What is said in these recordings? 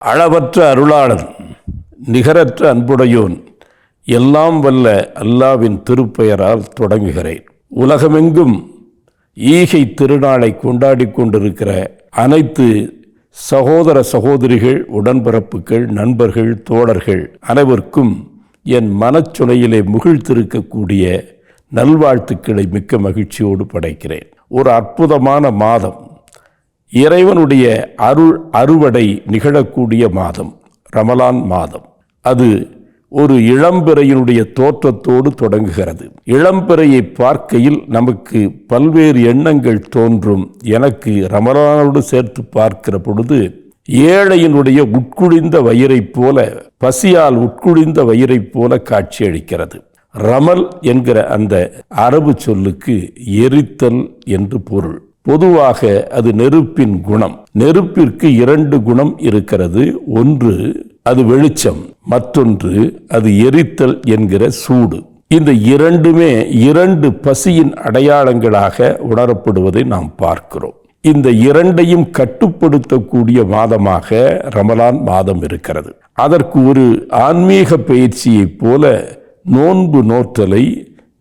அளவற்ற அருளாளன், நிகரற்ற அன்புடையோன், எல்லாம் வல்ல அல்லாவின் திருப்பெயரால் தொடங்குகிறேன். உலகமெங்கும் ஈகை திருநாளை கொண்டாடி கொண்டிருக்கிற அனைத்து சகோதர சகோதரிகள், உடன்பிறப்புகள், நண்பர்கள், தோழர்கள் அனைவருக்கும் என் மனச்சுனையிலே முகிழ்த்திருக்கக்கூடிய நல்வாழ்த்துக்களை மிக்க மகிழ்ச்சியோடு படைக்கிறேன். ஒரு அற்புதமான மாதம், இறைவனுடைய அறுவடை நிகழக்கூடிய மாதம் ரமலான் மாதம். அது ஒரு இளம்பிறையினுடைய தோற்றத்தோடு தொடங்குகிறது. இளம்பிறையை பார்க்கையில் நமக்கு பல்வேறு எண்ணங்கள் தோன்றும். எனக்கு ரமலானோடு சேர்த்து பார்க்கிற பொழுது ஏழையினுடைய உட்குழிந்த வயிறைப் போல, பசியால் உட்குழிந்த வயிறைப் போல காட்சியளிக்கிறது. ரமல் என்கிற அந்த அரபு சொல்லுக்கு எரித்தல் என்று பொருள். பொதுவாக அது நெருப்பின் குணம். நெருப்பிற்கு இரண்டு குணம் இருக்கிறது. ஒன்று அது வெளிச்சம், மற்றொன்று அது எரித்தல் என்கிற சூடு. இந்த இரண்டுமே இரண்டு பசியின் அடையாளங்களாக உணரப்படுவதை நாம் பார்க்கிறோம். இந்த இரண்டையும் கட்டுப்படுத்தக்கூடிய மாதமாக ரமலான் மாதம் இருக்கிறது. அதற்கு ஒரு ஆன்மீக பயிற்சியைப் போல நோன்பு நோற்றலை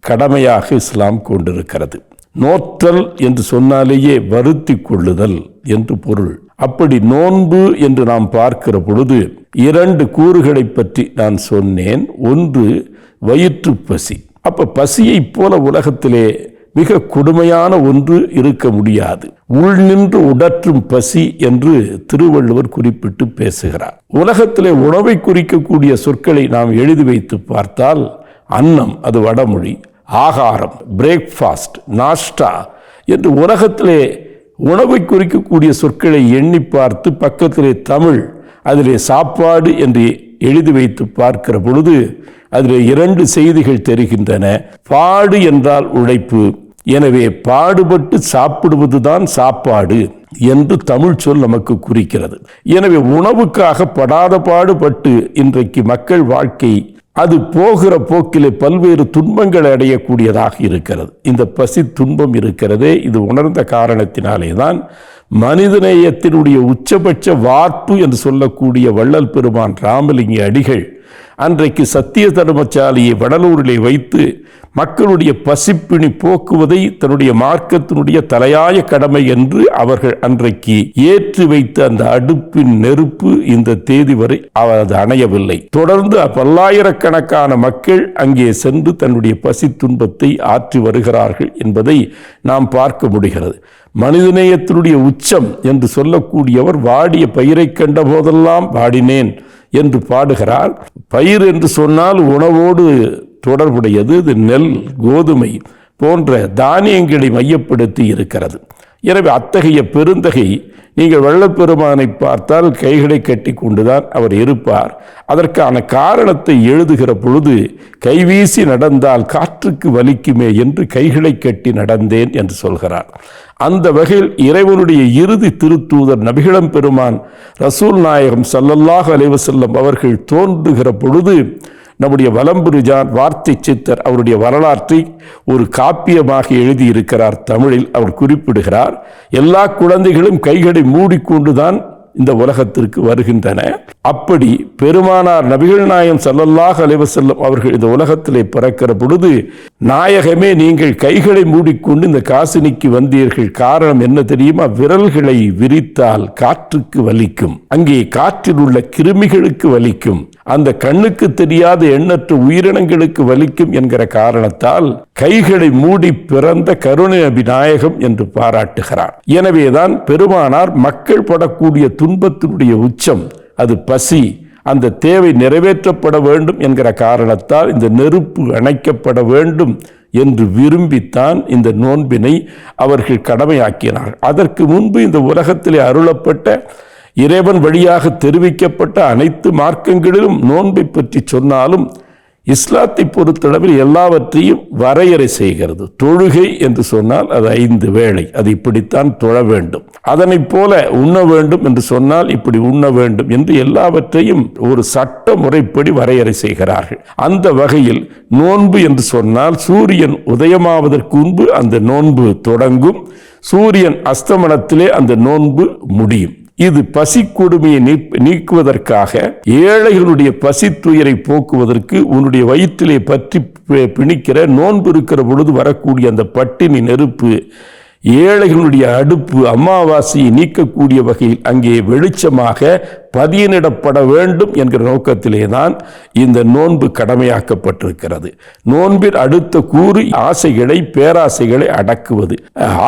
கடமையாக இஸ்லாம் கொண்டிருக்கிறது. நோற்றல் என்று சொன்னாலேயே வருத்தி கொள்ளுதல் என்று பொருள். அப்படி நோன்பு என்று நாம் பார்க்கிற பொழுது இரண்டு கூறுகளை பற்றி நான் சொன்னேன். ஒன்று வயிற்று பசி. அப்ப பசியைப் போல உலகத்திலே மிக கொடுமையான ஒன்று இருக்க முடியாது. உள் நின்று உடற்றும் பசி என்று திருவள்ளுவர் குறிப்பிட்டு பேசுகிறார். உலகத்திலே உணவை குறிக்கக்கூடிய சொற்களை நாம் எழுதி வைத்து பார்த்தால் அன்னம், அது வடமொழி, ஆகாரம், பிரேக்ஃபாஸ்ட், நாஷ்டா என்று உலகத்திலே உணவை குறிக்கக்கூடிய சொற்களை எண்ணி பார்த்து பக்கத்திலே தமிழ், அதிலே சாப்பாடு என்று எழுதி வைத்து பார்க்கிற பொழுது அதில் இரண்டு செய்திகள் தெரிகின்றன. பாடு என்றால் உழைப்பு, எனவே பாடுபட்டு சாப்பிடுவதுதான் சாப்பாடு என்று தமிழ் சொல் நமக்கு குறிக்கிறது. எனவே உணவுக்காக படாத பாடுபட்டு இன்றைக்கு மக்கள் வாழ்க்கை அது போகிற போக்கிலே பல்வேறு துன்பங்களை அடையக்கூடியதாக இருக்கிறது. இந்த பசி துன்பம் இருக்கிறதே, இது உணர்ந்த காரணத்தினாலே தான் மனிதநேயத்தினுடைய உச்சபட்ச வார்ப்பு என்று சொல்லக்கூடிய வள்ளல் பெருமான் ராமலிங்க அடிகள் அன்றைக்கு சத்திய தர்மசாலையை வடலூரிலே வைத்து மக்களுடைய பசிப்பிணி போக்குவதை தன்னுடைய மார்க்கத்தினுடைய தலையாய கடமை என்று அவர்கள் அன்றைக்கு ஏற்றி வைத்த அந்த அடுப்பின் நெருப்பு இந்த தேதி வரை அது அணையவில்லை. தொடர்ந்து பல்லாயிரக்கணக்கான மக்கள் அங்கே சென்று தன்னுடைய பசி துன்பத்தை ஆற்றி வருகிறார்கள் என்பதை நாம் பார்க்க முடிகிறது. மனிதநேயத்தினுடைய உச்சம் என்று சொல்லக்கூடியவர் வாடிய பயிரை கண்ட போதெல்லாம் வாடினேன் என்று பாடுகிறார். பயிர் என்று சொன்னால் உணவோடு தொடர்புடையது. இது நெல், கோதுமை போன்ற தானியங்களை மையப்படுத்தி இருக்கிறது. எனவே அத்தகைய பெருந்தகை நீங்கள் வள்ளற்பெருமானை பார்த்தால் கைகளை கட்டி கொண்டுதான் அவர் இருப்பார். அதற்கான காரணத்தை எழுதுகிற பொழுது கைவீசி நடந்தால் காற்றுக்கு வலிக்குமே என்று கைகளை கட்டி நடந்தேன் என்று சொல்கிறார். அந்த வகையில் இறைவனுடைய இறுதி திருத்தூதர் நபிகளம் பெருமான் ரசூல் நாயகம் ஸல்லல்லாஹு அலைஹி வஸல்லம் அவர்கள் தோன்றுகிற பொழுது நம்முடைய வலம்புரிஜான் வார்த்தை சித்தர் அவருடைய வரலாற்றை ஒரு காப்பியமாக எழுதியிருக்கிறார். தமிழில் அவர் குறிப்பிடுகிறார், எல்லா குழந்தைகளும் கைகளை மூடிக்கொண்டுதான் இந்த உலகத்திற்கு வருகின்றன. அப்படி பெருமானார் நபிகள் நாயகம் ஸல்லல்லாஹு அலைஹி வஸல்லம் அவர்கள் இந்த உலகத்திலே பிறக்கிற பொழுது, நாயகமே நீங்கள் கைகளை மூடிக்கொண்டு இந்த காசினிக்கு வந்தீர்கள், காரணம் என்ன தெரியுமா? விரல்களை விரித்தால் காற்றுக்கு வலிக்கும், அங்கே காற்றில் உள்ள கிருமிகளுக்கு வலிக்கும், அந்த கண்ணுக்கு தெரியாத எண்ணற்ற உயிரினங்களுக்கு வலிக்கும் என்கிற காரணத்தால் கைகளை மூடி பிறந்த கருணை நபி நாயகம் என்று பாராட்டுகிறார். எனவேதான் பெருமானார் மக்கள் படக்கூடிய துன்பத்தினுடைய உச்சம் அது பசி, அந்த தேவை நிறைவேற்றப்பட வேண்டும் என்கிற காரணத்தால் இந்த நெருப்பு அணைக்கப்பட வேண்டும் என்று விரும்பித்தான் இந்த நோன்பினை அவர்கள் கடமையாக்கினார். அதற்கு முன்பு இந்த உலகத்திலே அருளப்பட்ட இறைவன் வழியாக தெரிவிக்கப்பட்ட அனைத்து மார்க்கங்களிலும் நோன்பை பற்றி சொன்னாலும் இஸ்லாத்தை பொறுத்தளவில் எல்லாவற்றையும் வரையறை செய்கிறது. தொழுகை என்று சொன்னால் அது 5 வேளை, அது இப்படித்தான் தொழ வேண்டும். அதனை போல உண்ண வேண்டும் என்று சொன்னால் இப்படி உண்ண வேண்டும் என்று எல்லாவற்றையும் ஒரு சட்ட முறைப்படி வரையறை செய்கிறார்கள். அந்த வகையில் நோன்பு என்று சொன்னால் சூரியன் உதயமாவதற்கு முன்பு அந்த நோன்பு தொடங்கும், சூரியன் அஸ்தமனத்திலே அந்த நோன்பு முடியும். இது பசி கொடுமையை நீக்குவதற்காக, ஏழைகளுடைய பசி துயரை போக்குவதற்கு, உன்னுடைய வயிற்றிலே பற்றி பிணிக்கிற நோன்பு இருக்கிற பொழுது வரக்கூடிய அந்த பட்டினி நெருப்பு, ஏழைகளுடைய அடுப்பு, அமாவாசையை நீக்கக்கூடிய வகையில் அங்கே வெளிச்சமாக பதியனிடப்பட வேண்டும் என்கிற நோக்கத்திலே தான் இந்த நோன்பு கடமையாக்கப்பட்டிருக்கிறது. நோன்பின் அடுத்த கூறு ஆசைகளை, பேராசைகளை அடக்குவது.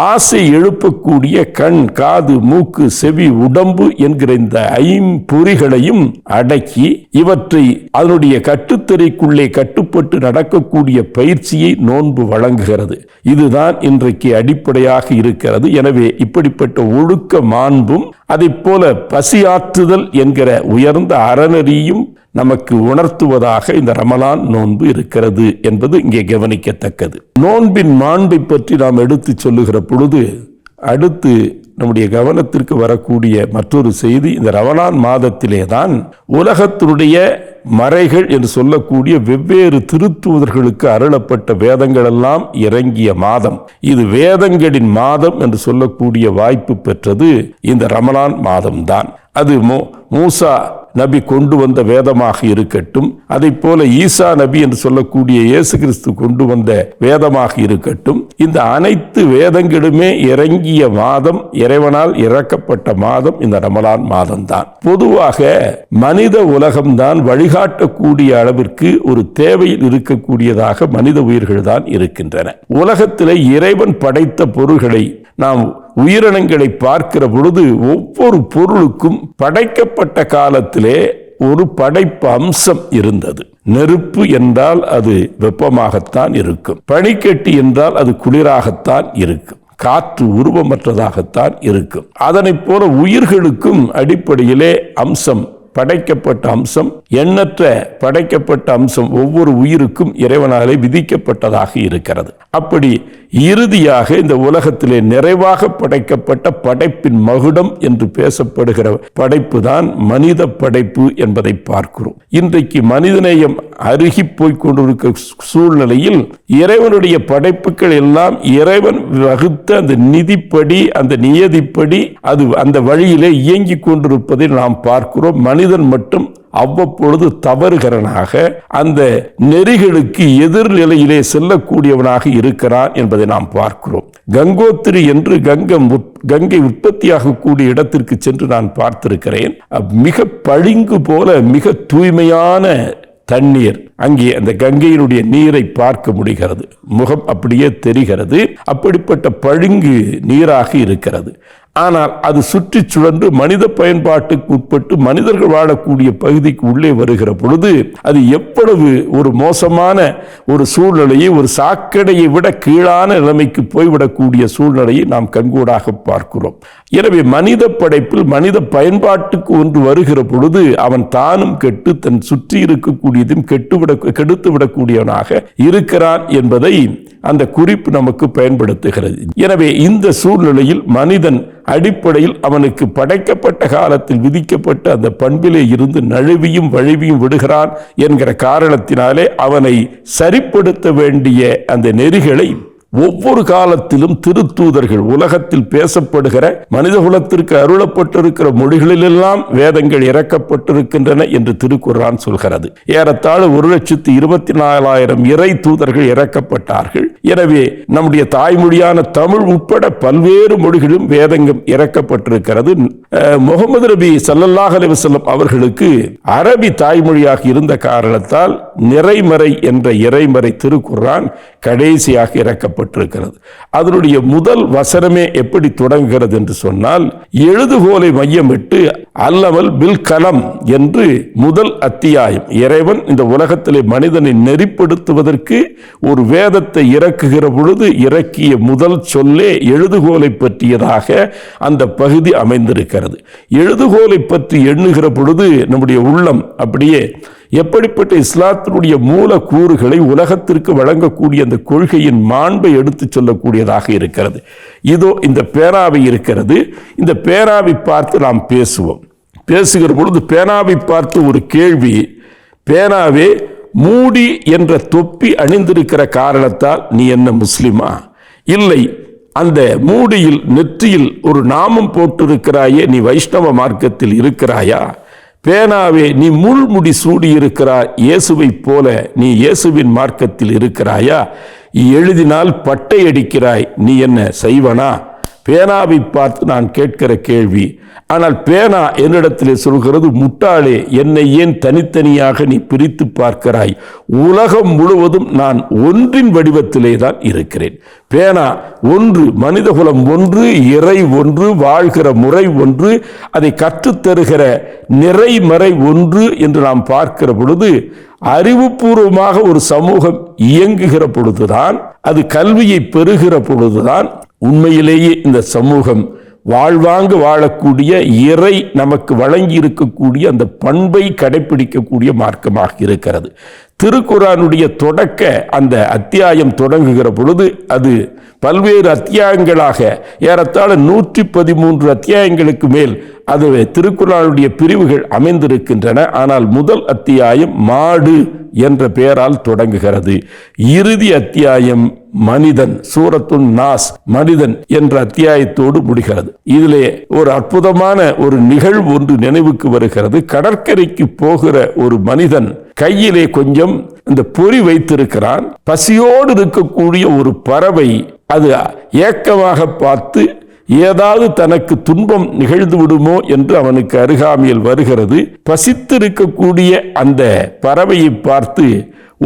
ஆசை எழுப்பக்கூடிய கண், காது, மூக்கு, செவி, உடம்பு என்கிற இந்த ஐம்பொறிகளையும் அடக்கி இவற்றை அதனுடைய கட்டுத்தறைக்குள்ளே கட்டுப்பட்டு நடக்கக்கூடிய பயிற்சியை நோன்பு வழங்குகிறது. இதுதான் இன்றைக்கு அடிப்படையாக இருக்கிறது. எனவே இப்படிப்பட்ட ஒழுக்க மாண்பும் அதைப்போல பசியாற்றுதல் என்கிற உயர்ந்த அறநெறியும் நமக்கு உணர்த்துவதாக இந்த ரமலான் நோன்பு இருக்கிறது என்பது இங்கே கவனிக்கத்தக்கது. நோன்பின் மாண்பை பற்றி நாம் எடுத்து சொல்லுகிற பொழுது அடுத்து நம்முடைய கவனத்திற்கு வரக்கூடிய மற்றொரு செய்தி, இந்த ரமலான் மாதத்திலே தான் உலகத்தினுடைய மறைகள் என்று சொல்லக்கூடிய வெவ்வேறு திருத்தூதர்களுக்கு அருளப்பட்ட வேதங்கள் எல்லாம் இறங்கிய மாதம். இது வேதங்களின் மாதம் என்று சொல்லக்கூடிய வாய்ப்பு பெற்றது இந்த ரமலான் மாதம்தான். அது மூசா நபி கொண்டு வந்த வேதமாக இருக்கட்டும், அதை போல ஈசா நபி என்று சொல்லக்கூடிய இயேசு கிறிஸ்து கொண்டு வந்த வேதமாக இருக்கட்டும், இந்த அனைத்து வேதங்களுமே இறங்கிய மாதம், இறைவனால் இறக்கப்பட்ட மாதம் இந்த ரமலான் மாதம்தான். பொதுவாக மனித உலகம்தான் வழிகாட்டக்கூடிய அளவிற்கு ஒரு தேவையில் இருக்கக்கூடியதாக மனித உயிர்கள் தான் இருக்கின்றன. உலகத்திலே இறைவன் படைத்த பொருள்களை நாம் உயிரினங்களை பார்க்கிற பொழுது ஒவ்வொரு பொருளுக்கும் படைக்கப்பட்ட காலத்திலே ஒரு படைப்பு அம்சம் இருந்தது. நெருப்பு என்றால் அது வெப்பமாகத்தான் இருக்கும், பனிக்கட்டி என்றால் அது குளிராகத்தான் இருக்கும், காற்று உருவமற்றதாகத்தான் இருக்கும். அதனைப் போல உயிர்களுக்கும் அடிப்படையிலே அம்சம், படைக்கப்பட்ட அம்சம், எண்ணற்ற படைக்கப்பட்ட அம்சம் ஒவ்வொரு உயிருக்கும் இறைவனாலே விதிக்கப்பட்டதாக இருக்கிறது. அப்படி இறுதியாக இந்த உலகத்திலே நிறைவாக படைக்கப்பட்ட படைப்பின் மகுடம் என்று பேசப்படுகிற படைப்பு தான் மனித படைப்பு என்பதை பார்க்கிறோம். இன்றைக்கு மனிதநேயம் அருகி போய்கொண்டிருக்க சூழ்நிலையில் இறைவனுடைய படைப்புகள் எல்லாம் இறைவன் வகுத்த அந்த நிதிப்படி, அந்த நியதிப்படி அது அந்த வழியிலே இயங்கிக் கொண்டிருப்பதை நாம் பார்க்கிறோம். மனிதன் மட்டும் அவ்வப்பொழுது தவறுகிறனாக அந்த நெறிகளுக்கு எதிர்நிலையிலே செல்லக்கூடியவனாக இருக்கிறான் என்பதை நாம் பார்க்கிறோம். கங்கோத்திரி என்று கங்கை உற்பத்தியாகக்கூடிய இடத்திற்கு சென்று நான் பார்த்திருக்கிறேன். மிக பளிங்கு போல மிக தூய்மையான தண்ணீர், அங்கே அந்த கங்கையினுடைய நீரை பார்க்க முடிகிறது, முகம் அப்படியே தெரிகிறது. அப்படிப்பட்ட பளிங்கு நீராக இருக்கிறது. ஆனால் அது சுற்றி சுழன்று மனித பயன்பாட்டுக்கு உட்பட்டு மனிதர்கள் வாழக்கூடிய பகுதிக்கு உள்ளே வருகிற பொழுது அது எவ்வளவு ஒரு மோசமான ஒரு சூழ்நிலையை, ஒரு சாக்கடையை விட கீழான நிலைமைக்கு போய்விடக்கூடிய சூழ்நிலையை நாம் கண்கூடாக பார்க்கிறோம். எனவே மனித படைப்பில் மனித பயன்பாட்டுக்கு ஒன்று வருகிற பொழுது அவன் தானும் கெட்டு தன் சுற்றி இருக்கக்கூடியதும் கெடுத்து விடக்கூடியவனாக இருக்கிறான் என்பதை அந்த குறிப்பு நமக்கு பயன்படுத்துகிறது. எனவே இந்த சூழ்நிலையில் மனிதன் அடிப்படையில் அவனுக்கு படைக்கப்பட்ட காலத்தில் விதிக்கப்பட்ட அந்த பண்பிலே இருந்து நழுவியும் வழுவியும் விடுகிறான் என்கிற காரணத்தினாலே அவனை சரிப்படுத்த வேண்டிய அந்த நெறிகளை ஒவ்வொரு காலத்திலும் திருத்தூதர்கள், உலகத்தில் பேசப்படுகிற மனித குலத்திற்கு அருளப்பட்டிருக்கிற மொழிகளிலெல்லாம் வேதங்கள் இறக்கப்பட்டிருக்கின்றன என்று திருக்குர்ஆன் சொல்கிறது. ஏறத்தாழ 1,24,000 இறை தூதர்கள் இறக்கப்பட்டார்கள். எனவே நம்முடைய தாய்மொழியான தமிழ் உட்பட பல்வேறு மொழிகளும் வேதங்கள் இறக்கப்பட்டிருக்கிறது. முகமது நபி ஸல்லல்லாஹு அலைஹி வஸல்லம் அவர்களுக்கு அரபி தாய்மொழியாக இருந்த காரணத்தால் நிறைமறை என்ற இறைமறை திருக்குர்ஆன் கடைசியாக இறக்கப்பட்டிருக்கிறது. அதனுடைய முதல் வசனமே எப்படி தொடங்குகிறது என்று சொன்னால், எழுதுகோலை மையமிட்டு அல்லமல் பில் கலம் என்று முதல் அத்தியாயம். இறைவன் இந்த உலகத்திலே மனிதனை நெறிப்படுத்துவதற்கு ஒரு வேதத்தை இறக்குகிற பொழுது இறக்கிய முதல் சொல்லே எழுதுகோலை பற்றியதாக அந்த பகுதி அமைந்திருக்கிறது. எழுதுகோலை பற்றி எண்ணுகிற பொழுது நம்முடைய உள்ளம் அப்படியே எப்படிப்பட்ட இஸ்லாத்தினுடைய மூல கூறுகளை உலகத்திற்கு வழங்கக்கூடிய அந்த கொள்கையின் மாண்பை எடுத்து சொல்லக்கூடியதாக இருக்கிறது. இதோ இந்த பேனாவை இருக்கிறது. இந்த பேனாவை பார்த்து நாம் பேசுகிற பொழுது பேனாவை பார்த்து ஒரு கேள்வி, பேனாவே மூடி என்ற தொப்பி அணிந்திருக்கிற காரணத்தால் நீ என்ன முஸ்லிமா? இல்லை, அந்த மூடியில் நெற்றியில் ஒரு நாமம் போட்டிருக்கிறாயே, நீ வைஷ்ணவ மார்க்கத்தில் இருக்கிறாயா? பேனாவே, நீ முள்முடி சூடி இருக்கிறாய், இயேசுவை போல நீ இயேசுவின் மார்க்கத்தில் இருக்கிறாயா? எழுதினால் பட்டை அடிக்கிறாய், நீ என்ன செய்வனா? பேனாவை பார்த்து நான் கேட்கிற கேள்வி. ஆனால் பேனா என்னிடத்திலே சொல்கிறது, முட்டாளே, என்னை ஏன் தனித்தனியாக நீ பிரித்து பார்க்கிறாய்? உலகம் முழுவதும் நான் ஒன்றின் வடிவத்திலே தான் இருக்கிறேன். பேனா ஒன்று, மனிதகுலம் ஒன்று, இறை ஒன்று, வாழ்கிற முறை ஒன்று, அதை கற்றுத்தருகிற நிறைமறை ஒன்று என்று நாம் பார்க்கிற பொழுது, அறிவுபூர்வமாக ஒரு சமூகம் இயங்குகிற பொழுதுதான், அது கல்வியை பெறுகிற பொழுதுதான் உண்மையிலேயே இந்த சமூகம் வாழ்வாங்க வாழக்கூடிய, இறை நமக்கு வழங்கி இருக்கக்கூடிய அந்த பண்பை கடைபிடிக்கக்கூடிய மார்க்கமாக இருக்கிறது. திருக்குர்ஆனுடைய தொடக்க அந்த அத்தியாயம் தொடங்குகிற பொழுது அது பல்வேறு அத்தியாயங்களாக ஏறத்தாழ 113 அத்தியாயங்களுக்கு மேல் அது திருக்குர்ஆனுடைய பிரிவுகள் அமைந்திருக்கின்றன. ஆனால் முதல் அத்தியாயம் மாடு என்ற பெயரால் தொடங்குகிறது. இறுதி அத்தியாயம் மனிதன், சூரத்துன் நாஸ், மனிதன் என்ற அத்தியாயத்தோடு முடிகிறது. இதிலே ஒரு அற்புதமான ஒரு நிகழ்வு ஒன்று நினைவுக்கு வருகிறது. கடற்கரைக்கு போகிற ஒரு மனிதன் கையிலே கொஞ்சம் இந்த பொறி வைத்திருக்கிறான். பசியோடு இருக்கக்கூடிய ஒரு பறவை அது ஏக்கமாக பார்த்து ஏதாவது தனக்கு துன்பம் நிகழ்ந்து விடுமோ என்று அவனுக்கு அருகாமையில் வருகிறது. பசித்திருக்கக்கூடிய அந்த பறவையை பார்த்து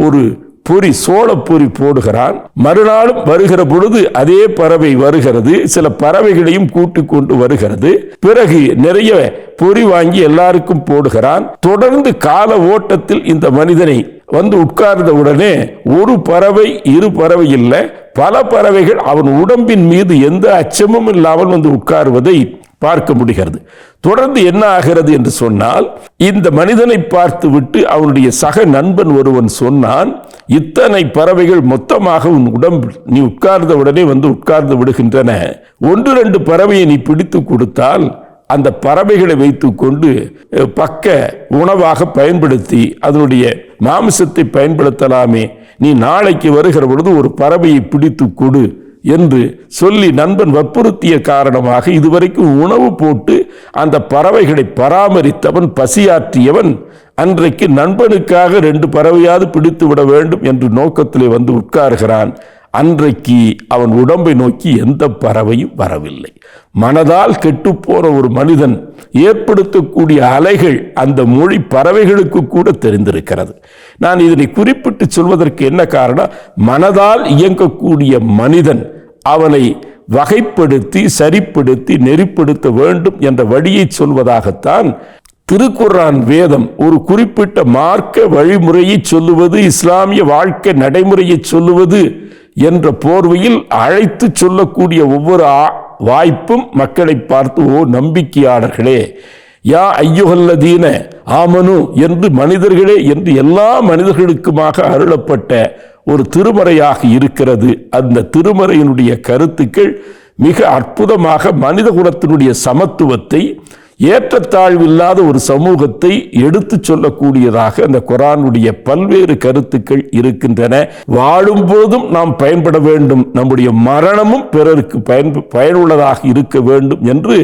ஒரு பொறி, சோளப்பொறி போடுகிறான். மறுநாளும் வருகிற பொழுது அதே பறவை வருகிறது. சில பறவைகளையும் கூட்டிக் கொண்டு வருகிறது. பிறகு நிறைய பொறி வாங்கி எல்லாருக்கும் போடுகிறான். தொடர்ந்து கால ஓட்டத்தில் இந்த மனிதனை வந்து உட்கார்ந்த உடனே ஒரு பறவை, இரு பறவை இல்லை, பல பறவைகள் அவன் உடம்பின் மீது எந்த அச்சமும் இல்லாமல் வந்து உட்காருவதை பார்க்க முடிகிறது. தொடர்ந்து என்ன ஆகிறது என்று சொன்னால், இந்த மனிதனை பார்த்து விட்டு அவனுடைய சக நண்பன் ஒருவன் சொன்னான், இத்தனை பறவைகள் மொத்தமாக உன் உடம்பு நீ உட்கார்ந்த உடனே வந்து உட்கார்ந்து விடுகின்றன. 1-2 பறவையை நீ பிடித்து கொடுத்தால் அந்த பறவைகளை வைத்துக் கொண்டு பக்க உணவாக பயன்படுத்தி அதனுடைய மாமிசத்தை பயன்படுத்தலாமே. நீ நாளைக்கு வருகிற பொழுது ஒரு பறவையை பிடித்து கொடு என்று சொல்லி நண்பன் வற்புறுத்திய காரணமாக இதுவரைக்கும் உணவு போட்டு அந்த பறவைகளை பராமரித்தவன், பசியாற்றியவன், அன்றைக்கு நண்பனுக்காக 2 பறவையாவது பிடித்து விட வேண்டும் என்று நோக்கத்திலே வந்து உட்கார்கிறான். அன்றைக்கு அவன் உடம்பை நோக்கி எந்த பறவையும் வரவில்லை. மனதால் கெட்டுப்போன ஒரு மனிதன் ஏற்படுத்தக்கூடிய அலைகள் அந்த மொழி பறவைகளுக்கு கூட தெரிந்திருக்கிறது. நான் இதனை குறிப்பிட்டு சொல்வதற்கு என்ன காரணம், மனதால் இயங்கக்கூடிய மனிதன் அவனை வகைப்படுத்தி சரிப்படுத்தி நெறிப்படுத்த வேண்டும் என்ற வழியை சொல்வதாகத்தான் திருக்குர்ஆன் வேதம் ஒரு குறிப்பிட்ட மார்க்க வழிமுறையை சொல்லுவது, இஸ்லாமிய வாழ்க்கை நடைமுறையை சொல்லுவது என்ற போர்வையில் அழைத்து சொல்லக்கூடிய ஒவ்வொரு வாய்ப்பும் மக்களை பார்த்து, ஓ நம்பிக்கையாளர்களே, யா ஐயுஹல்லதீன ஆமனு என்று மனிதர்களே என்று எல்லா மனிதர்களுக்குமாக அருளப்பட்ட ஒரு திருமறையாக இருக்கிறது. அந்த திருமறையினுடைய கருத்துக்கள் மிக அற்புதமாக மனித குலத்தினுடைய சமத்துவத்தை, ஏற்றத்தாழ்வில்லாத ஒரு சமூகத்தை எடுத்து சொல்லக்கூடியதாக அந்த குர்ஆனுடைய பல்வேறு கருத்துக்கள் இருக்கின்றன. வாழும் போதும் நாம் பயன்பட வேண்டும், நம்முடைய மரணமும் பிறருக்கு பயனுள்ளதாக இருக்க வேண்டும் என்று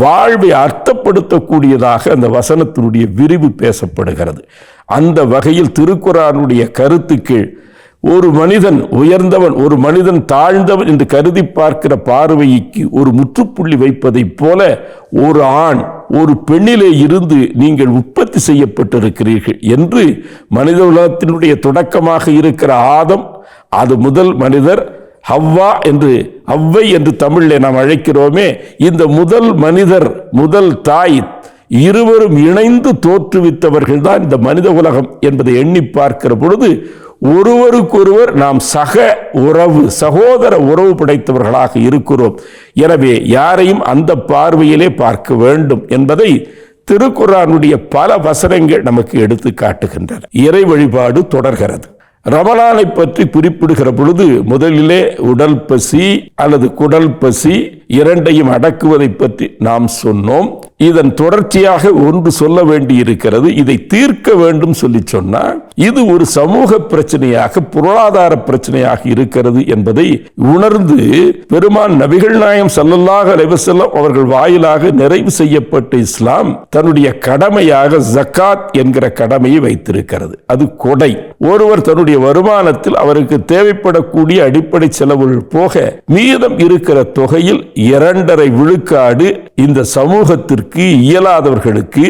வாழ்வை அர்த்தப்படுத்தக்கூடியதாக அந்த வசனத்தினுடைய விரிவு பேசப்படுகிறது. அந்த வகையில் திருக்குர்ஆனுடைய கருத்துக்கள் ஒரு மனிதன் உயர்ந்தவன், ஒரு மனிதன் தாழ்ந்தவன் என்று கருதி பார்க்கிற பார்வைக்கு ஒரு முற்றுப்புள்ளி வைப்பதைப் போல, ஒரு ஆண் ஒரு பெண்ணிலே இருந்து நீங்கள் உற்பத்தி செய்யப்பட்டிருக்கிறீர்கள் என்று மனித உலகத்தினுடைய தொடக்கமாக இருக்கிற ஆதம், அது முதல் மனிதர், ஹவ்வா என்று அவ்வை என்று தமிழில் நாம் அழைக்கிறோமே, இந்த முதல் மனிதர், முதல் தாய் இருவரும் இணைந்து தோற்றுவித்தவர்கள் தான் இந்த மனித உலகம் என்பதை எண்ணி பார்க்கிற பொழுது ஒருவருக்கொருவர் நாம் சக உறவு, சகோதர உறவு படைத்தவர்களாக இருக்கிறோம். எனவே யாரையும் அந்த பார்வையிலே பார்க்க வேண்டும் என்பதை திருக்குர்ஆனுடைய பல வசனங்கள் நமக்கு எடுத்து காட்டுகின்றன. இறை வழிபாடு தொடர்கிறது. ரமலானை பற்றி குறிப்பிடுகிற பொழுது முதலிலே உடல் பசி அல்லது குடல் பசி இரண்டையும் அடக்குவதை பற்றி நாம் சொன்னோம். இதன் தொடர்ச்சியாக ஒன்று சொல்ல வேண்டி இருக்கிறது. இதை தீர்க்க வேண்டும் சொல்லி சொன்னால் இது ஒரு சமூக பிரச்சனையாக, பொருளாதார பிரச்சனையாக இருக்கிறது என்பதை உணர்ந்து பெருமான் நபிகள் நாயகம் ஸல்லல்லாஹு அலைஹி வஸல்லம் அவர்கள் வாயிலாக நிறைவு செய்யப்பட்ட இஸ்லாம் தன்னுடைய கடமையாக ஜக்காத் என்கிற கடமையை வைத்திருக்கிறது. அது கொடை. ஒருவர் தன்னுடைய வருமானத்தில் அவருக்கு தேவைப்படக்கூடிய அடிப்படை செலவுகள் போக மீதம் இருக்கிற தொகையில் 2.5 விழுக்காடு இந்த சமூகத்திற்கு, இயலாதவர்களுக்கு,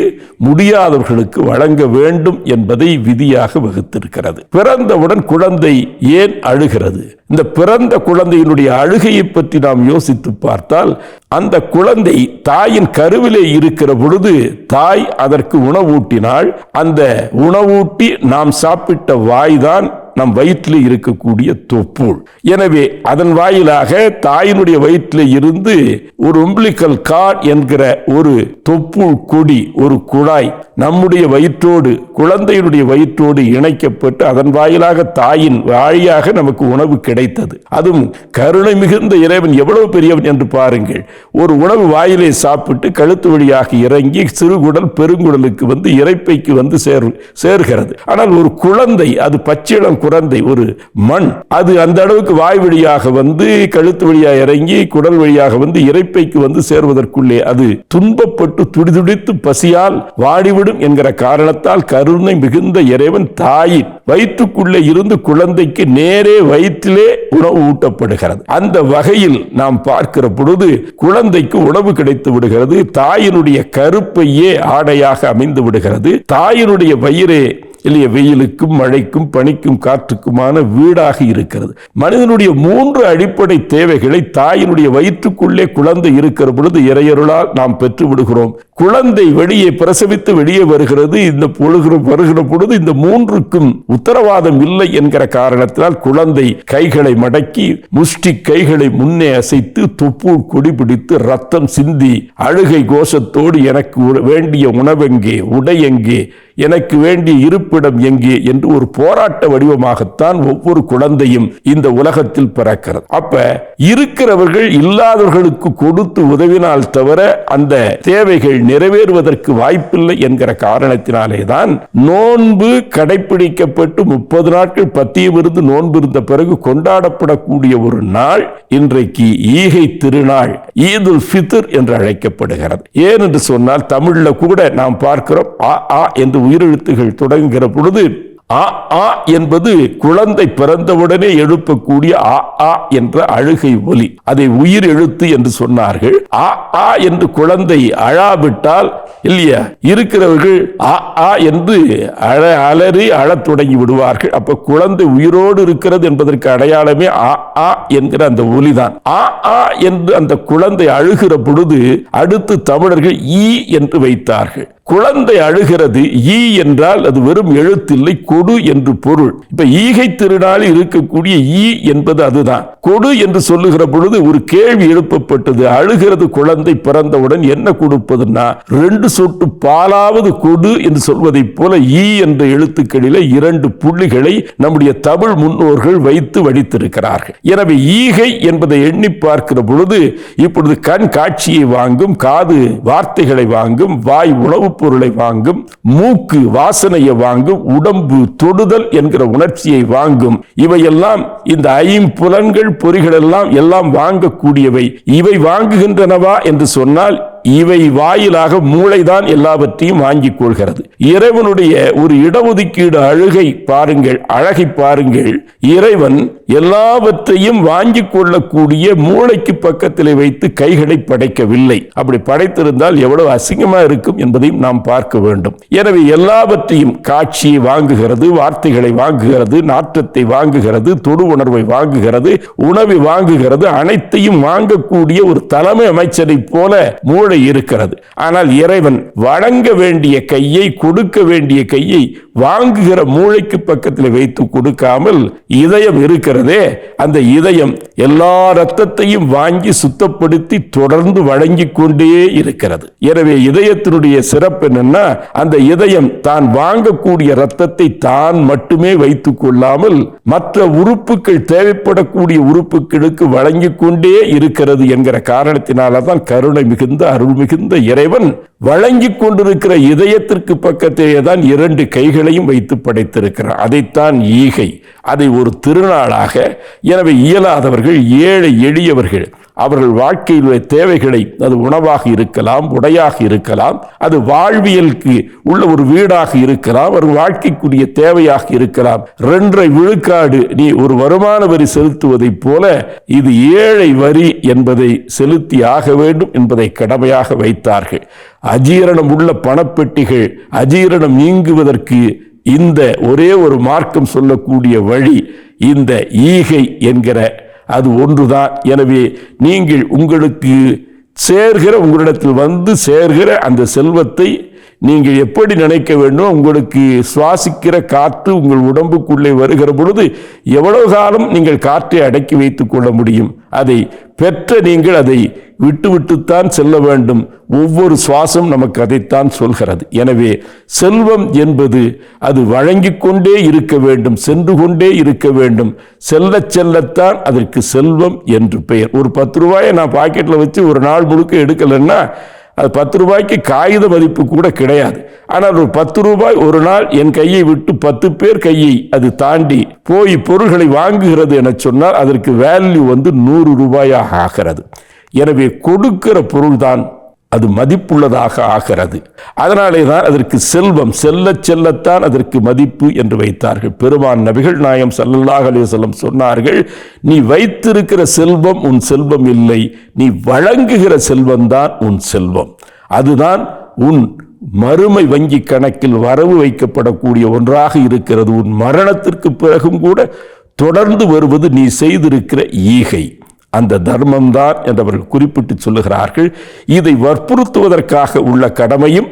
முடியாதவர்களுக்கு வழங்க வேண்டும் என்பதை விதியாக வகுத்திருக்கிறது. பிறந்தவுடன் குழந்தை ஏன் அழுகிறது? இந்த பிறந்த குழந்தையினுடைய அழுகையை பற்றி நாம் யோசித்து பார்த்தால், அந்த குழந்தை தாயின் கருவிலே இருக்கிற பொழுது தாய் அதற்கு உணவூட்டினால், அந்த உணவூட்டி நாம் சாப்பிட்ட வாய்தான் நம் வயிற்றில் இருக்கக்கூடிய தொப்புள். எனவே அதன் வாயிலாக தாயினுடைய வயிற்றில் இருந்து ஒரு உம்பிளிக்கல் கார்ட் என்கிற ஒரு தொப்புள் கொடி, ஒரு குழாய் நம்முடைய வயிற்றோடு, குழந்தையினுடைய வயிற்றோடு இணைக்கப்பட்டு அதன் வாயிலாக தாயின் வாழியாக நமக்கு உணவு கிடைத்தது. அதுவும் கருணை மிகுந்த இறைவன் எவ்வளவு பெரியவன் என்று பாருங்கள். ஒரு உணவு வாயிலே சாப்பிட்டு கழுத்து வழியாக இறங்கி சிறுகுடல் பெருங்குடலுக்கு வந்து இறைப்பைக்கு வந்து சேர்கிறது. ஆனால் ஒரு குழந்தை, அது பச்சிளம் குழந்தை, ஒரு மண், அது அந்த அளவுக்கு வாய் வழியாக வந்து கழுத்து வழியாக இறங்கி குடல் வழியாக வந்து இறைப்பைக்கு வந்து சேர்வதற்குள்ளே அது துன்பப்பட்டு துடிதுடித்து பசியால் வாடிவிடும் என்கிற காரணத்தால் கருணை மிகுந்த இறைவன் தாயின் வயிற்றுக்குள்ளே இருந்து குழந்தைக்கு நேரே வயிற்றிலே உணவு ஊட்டப்படுகிறது. அந்த வகையில் நாம் பார்க்கிற பொழுது குழந்தைக்கு உணவு கிடைத்து விடுகிறது. தாயினுடைய கருப்பையே ஆடையாக அமைந்து விடுகிறது. தாயினுடைய வயிறே இல்லைய வெயிலுக்கும் மழைக்கும் பனிக்கும் காற்றுக்குமான வீடாக இருக்கிறது. மனிதனுடைய 3 அடிப்படை தேவைகளை தாயினுடைய வயிற்றுக்குள்ளே குழந்தை இருக்கிற பொழுது இறையருளால் நாம் பெற்று விடுகிறோம். குழந்தை வெளியே பிரசவித்து வெளியே வருகிறது. இந்த வருகிற பொழுது இந்த 3க்கும் உத்தரவாதம் இல்லை என்கிற காரணத்தினால் குழந்தை கைகளை மடக்கி முஷ்டி கைகளை முன்னே அசைத்து தொப்புள் கொடி பிடித்து ரத்தம் சிந்தி அழுகை கோஷத்தோடு எனக்கு வேண்டிய உணவெங்கே, உடை எங்கே, எனக்கு வேண்டிய இருப்பிடம் எங்கே என்று ஒரு போராட்ட வடிவமாகத்தான் ஒவ்வொரு குழந்தையும் இந்த உலகத்தில் பிறக்கிறது. அப்ப இருக்கிறவர்கள் இல்லாதவர்களுக்கு கொடுத்து உதவினால் தவிர அந்த தேவைகள் நிறைவேறுவதற்கு வாய்ப்பில்லை என்கிற காரணத்தினாலே தான் நோன்பு கடைபிடிக்கப்பட்டு 30 நாட்கள் பத்தியம் இருந்து நோன்பு இருந்த பிறகு கொண்டாடப்படக்கூடிய ஒரு நாள் இன்றைக்கு ஈகை திருநாள், ஈதுல் ஃபித்ர் என்று அழைக்கப்படுகிறது. ஏன் என்று சொன்னால் தமிழ்ல கூட நாம் பார்க்கிறோம் ஆ என்று உயிரெழுத்துகள் தொடங்குகிற பொழுது ஆ ஆ என்பது குழந்தை பிறந்தவுடனே எழுப்பக்கூடிய ஆ ஆ என்ற அழுகை ஒலி. அதை உயிர் எழுத்து என்று சொன்னார்கள். ஆ ஆ என்று குழந்தை அழாவிட்டால் இல்லையா, இருக்கிறவர்கள் ஆ ஆ என்று அலறி அழத் தொடங்கி விடுவார்கள். அப்ப குழந்தை உயிரோடு இருக்கிறது என்பதற்கு அடையாளமே ஆ ஆ என்கிற அந்த ஒலிதான். ஆ ஆ என்று அந்த குழந்தை அழுகிற பொழுது அடுத்து தமிழர்கள் ஈ என்று வைத்தார்கள். குழந்தை அழுகிறது, ஈ என்றால் அது வெறும் எழுத்தில்லை, கொடு என்று பொருள். இப்ப ஈகை திருநாளில் இருக்கக்கூடிய ஈ என்பது அதுதான். கொடு என்று சொல்லுகிற பொழுது ஒரு கேள்வி எழுப்பப்பட்டது. அழுகிறது குழந்தை பிறந்தவுடன் என்ன கொடுப்பதுன்னா 2 சொட்டு பாலாவது கொடு என்று சொல்வதை போல ஈ என்ற எழுத்துக்களிலே 2 புள்ளிகளை நம்முடைய தமிழ் முன்னோர்கள் வைத்து வடித்திருக்கிறார்கள். எனவே ஈகை என்பதை எண்ணி பார்க்கிற பொழுது இப்பொழுது கண் காட்சியை வாங்கும், காது வார்த்தைகளை வாங்கும், வாய் உணவு பொருளை வாங்கும், மூக்கு வாசனையை வாங்கும், உடம்பு தொடுதல் என்கிற உணர்ச்சியை வாங்கும். இவையெல்லாம் இந்த 5 புலன்கள் பொறிகள் எல்லாம் வாங்கக்கூடியவை. இவை வாங்குகின்றனவா என்று சொன்னால் இவை வாயிலாக மூளைதான் எல்லாவற்றையும் வாங்கிக் கொள்கிறது. இறைவனுடைய ஒரு இடஒதுக்கீடு அழகை பாருங்கள். இறைவன் எல்லாவற்றையும் வாங்கிக் கொள்ளக்கூடிய மூளைக்கு பக்கத்தில் வைத்து கைகளை படைக்கவில்லை. அப்படி படைத்திருந்தால் எவ்வளவு அசிங்கமா இருக்கும் என்பதையும் நாம் பார்க்க வேண்டும். எனவே எல்லாவற்றையும் காட்சியை வாங்குகிறது, வார்த்தைகளை வாங்குகிறது, நாற்றத்தை வாங்குகிறது, தொடு உணர்வை வாங்குகிறது, உணவை வாங்குகிறது. அனைத்தையும் வாங்கக்கூடிய ஒரு தலைமை அமைச்சரை போல மூளை மூளை இருக்கிறது. ஆனால் இறைவன் வழங்க வேண்டிய கையை, கொடுக்க வேண்டிய கையை வாங்குகிற மூளைக்கு பக்கத்தில் வைத்து கொடுக்காமல் இதயம் இருக்கிறதே, அந்த இதயம் எல்லா இரத்தத்தையும் வாங்கி சுத்தப்படுத்தி தொடர்ந்து வழங்கி கொண்டே இருக்கிறது. எனவே இதயத்தினுடைய சிறப்பு என்னன்னா, அந்த இதயம் தான் வாங்கக்கூடிய இரத்தத்தை தான் மட்டுமே வைத்துக் கொள்ளாமல் மற்ற உறுப்புகள், தேவைப்படக்கூடிய உறுப்புகளுக்கு வழங்கி கொண்டே இருக்கிறது என்கிற காரணத்தினால்தான் கருணை மிகுந்த, அருள் மிகுந்த இறைவன் வழங்கி கொண்டிருக்கிற இதயத்திற்கு பக்கத்திலே தான் 2 கைகளையும் வைத்து படைத்திருக்கிறார். அதைத்தான் ஈகை, அதை ஒரு திருநாளாக, எனவே இயலாதவர்கள், ஏழை எளியவர்கள், அவர்கள் வாழ்க்கையிலுள்ள தேவைகளை, அது உணவாக இருக்கலாம், உடையாக இருக்கலாம், அது வாழ்வியலுக்கு உள்ள ஒரு வீடாக இருக்கலாம், ஒரு வாழ்க்கைக்குரிய தேவையாக இருக்கலாம். 2.5 விழுக்காடு நீ ஒரு வருமான வரி செலுத்துவதை போல இது ஏழை வரி என்பதை செலுத்தி ஆக வேண்டும் என்பதை கடமையாக வைத்தார்கள். அஜீரணம் உள்ள பணப்பெட்டிகள் அஜீரணம் நீங்குவதற்கு இந்த ஒரே ஒரு மார்க்கம் சொல்லக்கூடிய வழி இந்த ஈகை என்கிற அது ஒன்றுதான். எனவே நீங்கள் உங்களுக்கு சேர்கிற, உங்களிடத்தில் வந்து சேர்கிற அந்த செல்வத்தை நீங்கள் எப்படி நினைக்க வேண்டும்? உங்களுக்கு சுவாசிக்கிற காற்று உங்கள் உடம்புக்குள்ளே வருகிற பொழுது எவ்வளவு காலம் நீங்கள் காற்றை அடக்கி வைத்துக் கொள்ள முடியும்? அதை பெற்ற நீங்கள் அதை விட்டுவிட்டுத்தான் செல்ல வேண்டும். ஒவ்வொரு சுவாசம் நமக்கு அதைத்தான் சொல்கிறது. எனவே செல்வம் என்பது அது வழங்கிக் கொண்டே இருக்க வேண்டும், சென்று கொண்டே இருக்க வேண்டும். செல்ல செல்லத்தான் அதற்கு செல்வம் என்று பெயர். ஒரு 10 ரூபாயை நான் பாக்கெட்டில் வச்சு ஒரு நாள் முழுக்க எடுக்கலைன்னா அது 10 ரூபாய்க்கு காகித மதிப்பு கூட கிடையாது. ஆனால் ஒரு 10 ரூபாய் ஒரு நாள் என் கையை விட்டு 10 பேர் கையை அது தாண்டி போய் பொருள்களை வாங்குகிறது என சொன்னால் அதற்கு வேல்யூ 100 ரூபாயாக ஆகிறது. எனவே கொடுக்கிற பொருள்தான் அது மதிப்புள்ளதாக ஆகிறது. அதனாலே தான் அதற்கு செல்வம், செல்ல செல்லத்தான் அதற்கு மதிப்பு என்று வைத்தார்கள். பெருமான் நபிகள் நாயகம் ஸல்லல்லாஹு அலைஹி வஸல்லம் சொன்னார்கள், நீ வைத்திருக்கிற செல்வம் உன் செல்வம் இல்லை, நீ வழங்குகிற செல்வம்தான் உன் செல்வம். அதுதான் உன் மறுமை வங்கி கணக்கில் வரவு வைக்கப்படக்கூடிய ஒன்றாக இருக்கிறது. உன் மரணத்திற்கு பிறகும் கூட தொடர்ந்து வருவது நீ செய்திருக்கிற ஈகை, அந்த தர்மம்தான் என்று அவர்கள் குறிப்பிட்டு சொல்லுகிறார்கள். இதை வற்புறுத்துவதற்காக உள்ள கடமையும்,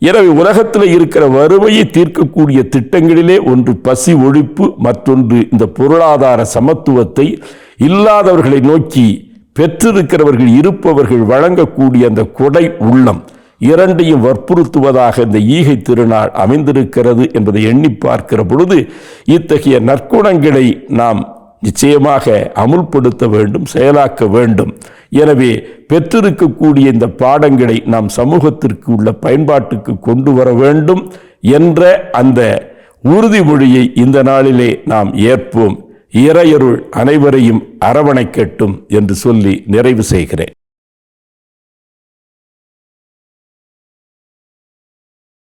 எனவே உலகத்தில் இருக்கிற வறுமையை தீர்க்கக்கூடிய திட்டங்களிலே ஒன்று பசி ஒழிப்பு, மற்றொன்று இந்த பொருளாதார சமத்துவத்தை இல்லாதவர்களை நோக்கி பெற்றிருக்கிறவர்கள், இருப்பவர்கள் வழங்கக்கூடிய அந்த கொடை உள்ளம், இரண்டையும் வற்புறுத்துவதாக இந்த ஈகை திருநாள் அமைந்திருக்கிறது என்பதை எண்ணி பார்க்கிற பொழுது இத்தகைய நற்குணங்களை நாம் நிச்சயமாக அமுல்படுத்த வேண்டும், செயலாக்க வேண்டும். எனவே பெற்றிருக்கக்கூடிய இந்த பாடங்களை நாம் சமூகத்திற்கு உள்ள பயன்பாட்டுக்கு கொண்டு வர வேண்டும் என்ற அந்த உறுதிமொழியை இந்த நாளிலே நாம் ஏற்போம். இறையருள் அனைவரையும் அரவணைக்கட்டும் என்று சொல்லி நிறைவு செய்கிறேன்.